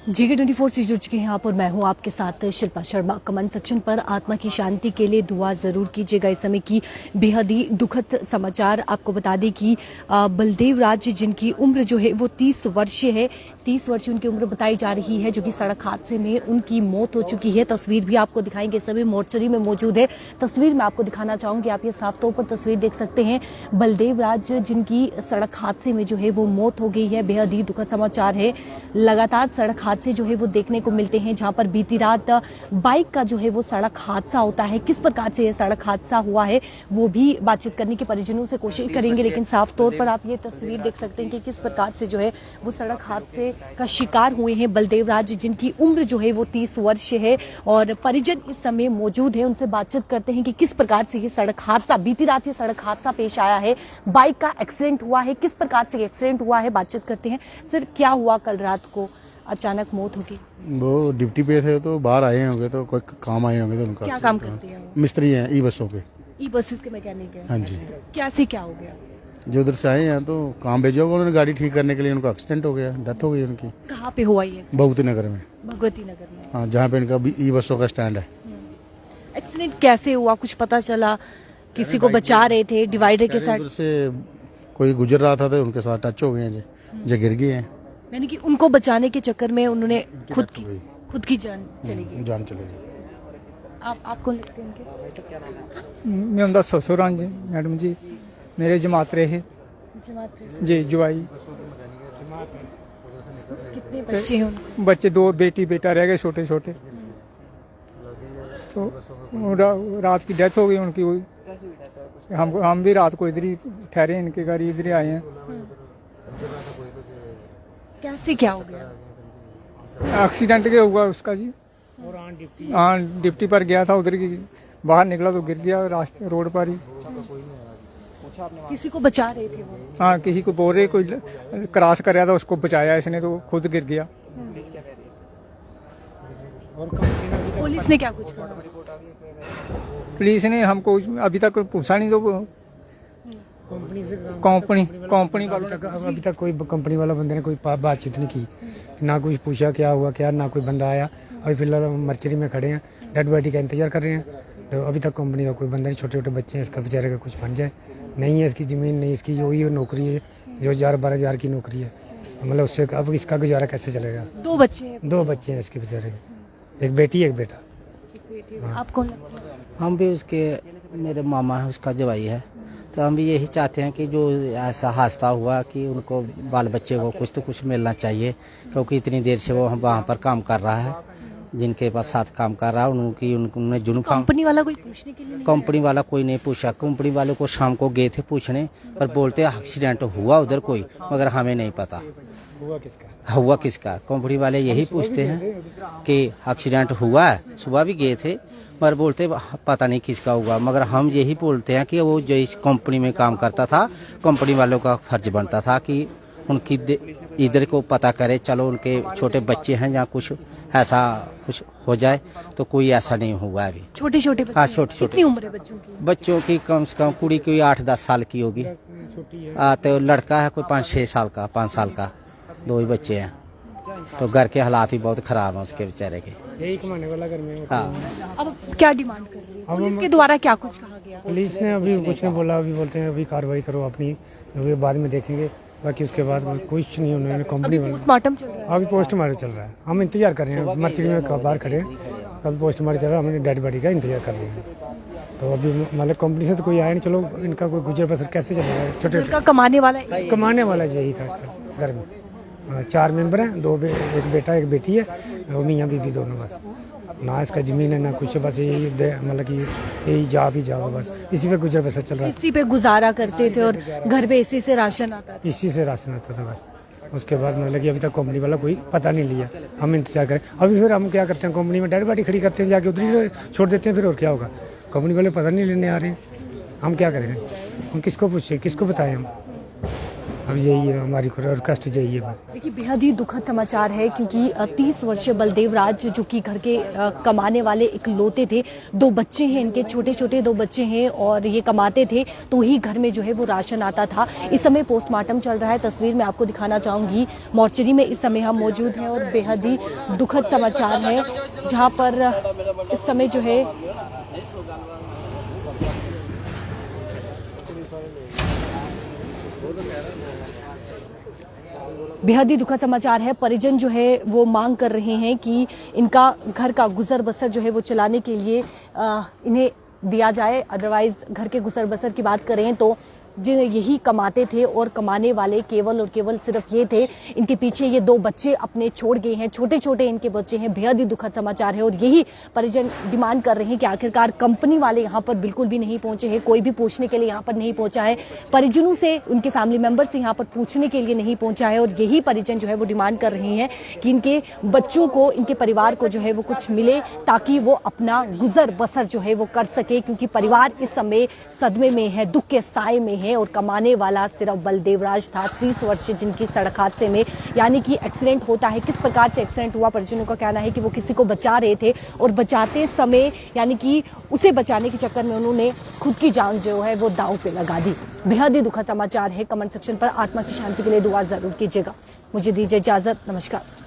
GK24 से जुड़ चुके हैं आप और मैं हूं आपके साथ शिल्पा शर्मा। कमेंट सेक्शन पर आत्मा की शांति के लिए दुआ जरूर कीजिएगा। इस समय की बेहद ही दुखद समाचार आपको बता दें कि बलदेव राज जिनकी उम्र जो है वो 30 वर्ष है, 30 वर्ष उनकी उम्र बताई जा रही है, जो कि सड़क हादसे में उनकी मौत हो चुकी है। तस्वीर भी आपको दिखाएंगे, सभी मोर्चरी में मौजूद है। तस्वीर में आपको दिखाना चाहूंगी, आप ये साफ तौर पर तस्वीर देख सकते हैं। बलदेव राज जिनकी सड़क हादसे में जो है वो मौत हो गई है। बेहद ही दुखद समाचार है। लगातार सड़क हादसे जो है वो देखने को मिलते हैं, जहां पर बीती रात बाइक का जो है वो सड़क हादसा होता है। किस प्रकार से ये सड़क हादसा हुआ है वो भी बातचीत करने के परिजनों से कोशिश करेंगे, लेकिन साफ तौर पर आप ये तस्वीर देख सकते हैं कि किस प्रकार से जो है वो सड़क हादसे का शिकार हुए हैं बलदेव राज, जिनकी उम्र जो है वो 30 वर्ष है। और परिजन इस समय मौजूद है, उनसे बातचीत करते हैं कि किस प्रकार से ये सड़क हादसा, बीती रात ये सड़क हादसा पेश आया है, बाइक का एक्सीडेंट हुआ है, किस प्रकार से एक्सीडेंट हुआ है, बातचीत करते हैं। सर, क्या हुआ कल रात को अचानक मौत होगी? वो ड्यूटी पे थे तो बाहर आए होंगे, तो कोई काम आए होंगे, तो उनका क्या काम करते हैं वो? मिस्त्री हैं, ई बसों पे। ई बसेस के मैकेनिक हैं। हाँ जी। क्या से क्या हो गया? जो उधर से आए हैं तो काम भेजा होगा उन्होंने गाड़ी ठीक करने के लिए, उनका एक्सीडेंट हो गया, डेथ हो गई उनकी। कहाँ पे हुआ ये? भगवती नगर में। भगवती नगर में। हाँ, जहाँ पे इनका ई बसों का स्टैंड है। एक्सीडेंट कैसे हुआ, कुछ पता चला? किसी को बचा रहे थे डिवाइडर के साथ? उधर से कोई गुजर रहा था तो उनके साथ टच हो गए हैं जी, जो गिर गए हैं। यानी कि उनको बचाने के चक्कर में उन्होंने खुद की जान चली गई। जान चली गई। आप कौन लगते हैं उनके? मैं उनका ससुर हाँ जी मैडम जी, मेरे जमात रहे जमात जी जवाई। कितने बच्चे हैं उनके? बच्चे 2 बेटी बेटा रह गए छोटे छोटे। तो रात की डेथ हो गई उनकी। हुई हम भी रात को इधर ही ठहरे, इनके घर इधर ही आए हैं। कैसे क्या हो गया? एक्सीडेंट के हुआ उसका जी। हाँ, डिप्टी पर गया था, उधर की बाहर निकला तो गिर गया रास्ते रोड पर ही। किसी को बचा रहे थे वो? हाँ, किसी को बोल रहे, कोई क्रॉस कर रहा था उसको बचाया इसने, तो खुद गिर गया। पुलिस ने क्या कुछ कहा? पुलिस ने हमको अभी तक पूछा नहीं, तो कंपनी वालों तक अभी तक कोई कंपनी वाला बंदे ने कोई बातचीत नहीं की, ना कुछ पूछा क्या हुआ क्या, ना कोई बंदा आया। अभी फिलहाल मर्चरी में खड़े हैं, डेड बॉडी का इंतजार कर रहे हैं। तो अभी तक कंपनी का कोई बंदा नहीं, छोटे छोटे बच्चे हैं, इसका बेचारे का कुछ बन जाए। नहीं है इसकी ज़मीन, नहीं इसकी जो ही नौकरी है, जो 11-12 हज़ार की नौकरी है, मतलब उससे अब इसका गुजारा कैसे चलेगा? 2 बच्चे हैं? 2 बच्चे हैं इसके बेचारे, एक बेटी एक बेटा। आप कौन लगते हैं? हम भी उसके, मेरे मामा है, उसका जवाई है। तो हम भी यही चाहते हैं कि जो ऐसा हादसा हुआ कि उनको बाल बच्चे को कुछ तो कुछ मिलना चाहिए, क्योंकि इतनी देर से वो वहाँ पर काम कर रहा है, जिनके पास साथ काम कर रहा है उन्होंने जुनून। कंपनी वाला कोई पूछने के लिए नहीं? कंपनी वाला कोई नहीं पूछा। कंपनी वाले को शाम को गए थे पूछने, पर बोलते एक्सीडेंट हुआ उधर कोई, मगर हमें नहीं पता हुआ किसका। कंपनी वाले यही पूछते हैं कि एक्सीडेंट हुआ है, सुबह भी गए थे, पर बोलते पता नहीं किसका हुआ। मगर हम यही बोलते हैं कि वो जो इस कंपनी में काम करता था, कंपनी वालों का फर्ज बनता था कि उनकी इधर को पता करे। चलो उनके छोटे बच्चे हैं, जहाँ कुछ ऐसा कुछ हो जाए, तो कोई ऐसा नहीं हुआ अभी। छोटे छोटे बच्चे? हाँ, छोटे छोटे। कितनी उम्र है बच्चों की? बच्चों की कम से कम कुड़ी की 8-10 साल की होगी। तो लड़का है कोई 5-6 साल का, 5 साल का, 2 ही बच्चे हैं। तो घर के हालात भी बहुत खराब हैं उसके बेचारे के। यही कमाने वाला घर में। हाँ, अब क्या डिमांड कर रही है? पुलिस के द्वारा क्या कुछ कहा गया? पुलिस ने अभी कुछ नहीं बोला, अभी बोलते हैं अभी कार्रवाई करो अपनी, अभी बाद में देखेंगे। बाकी उसके बाद कुछ नहीं, उन्होंने कंपनी वाले पोस्टमार्टम चल रहा है? अभी पोस्टमार्टम चल रहा है, हम इंतजार कर रहे हैं। मर्चरी में बाहर खड़े हैं, अभी पोस्टमार्टम चल रहा है, हमने डेड बॉडी का इंतजार कर रहे हैं। तो अभी मतलब कंपनी से तो कोई आया नहीं। चलो, इनका कोई गुजर बसर कैसे चलेगा? छोटे कमाने वाला यही था घर में। 4 मेंबर हैं, 2 एक बेटा एक बेटी है, और मियाँ बीबी दोनों। बस ना इसका ज़मीन है ना कुछ, बस यही मतलब कि यही जाब ही जाओ, बस इसी पे गुजर बसर चल रहा है। इसी पे गुजारा करते थे और घर पे इसी से राशन आता था? इसी से राशन आता था बस। उसके बाद मतलब कि अभी तक कंपनी वाला कोई पता नहीं लिया, हम इंतजार करें। अभी फिर हम क्या करते हैं, कंपनी में डेड बॉडी खड़ी करते हैं, जाके उधर ही छोड़ देते हैं, फिर और क्या होगा? कंपनी वाले पता नहीं लेने आ रहे हैं, हम क्या करें? हम किसको पूछें, किसको बताएं हम? अब यही है हमारी रिक्वेस्ट, यही है बस। देखिए बेहद ही दुखद समाचार है क्योंकि 30 वर्षीय बलदेव राज जो कि घर के कमाने वाले इकलौते थे, 2 बच्चे हैं इनके, छोटे छोटे 2 बच्चे हैं और ये कमाते थे तो ही घर में जो है वो राशन आता था। इस समय पोस्टमार्टम चल रहा है, तस्वीर मैं आपको दिखाना चाहूंगी। मोर्चरी में इस समय हम मौजूद हैं और बेहद ही दुखद समाचार है जहां पर इस समय जो है बेहद ही दुखद समाचार है। परिजन जो है वो मांग कर रहे हैं कि इनका घर का गुजर बसर जो है वो चलाने के लिए इन्हें दिया जाए, अदरवाइज घर के गुजर बसर की बात करें तो जिन यही कमाते थे और कमाने वाले केवल और केवल सिर्फ ये थे। इनके पीछे ये 2 बच्चे अपने छोड़ गए हैं, छोटे छोटे इनके बच्चे हैं। बेहद ही दुखद समाचार है और यही परिजन डिमांड कर रहे हैं कि आखिरकार कंपनी वाले यहाँ पर बिल्कुल भी नहीं पहुंचे हैं, कोई भी पूछने के लिए यहाँ पर नहीं पहुंचा है, परिजनों से, उनके फैमिली मेंबर से यहाँ पर पूछने के लिए नहीं पहुंचा है। और यही परिजन जो है वो डिमांड कर रहे हैं कि इनके बच्चों को, इनके परिवार को जो है वो कुछ मिले ताकि वो अपना गुजर बसर जो है वो कर सके, क्योंकि परिवार इस समय सदमे में है, दुख के साए में है। और कमाने वाला सिर्फ बलदेव राज था, 30 वर्ष जिनकी सड़क हादसे में यानी कि एक्सीडेंट होता है। किस प्रकार से एक्सीडेंट हुआ, परिजनों का कहना है कि वो किसी को बचा रहे थे और बचाते समय यानी कि उसे बचाने के चक्कर में उन्होंने खुद की जान जो है वो दांव पे लगा दी। बेहद ही दुखद समाचार है। कमेंट सेक्शन पर आत्मा की शांति के लिए दुआ जरूर कीजिएगा। मुझे दीजिए इजाजत, नमस्कार।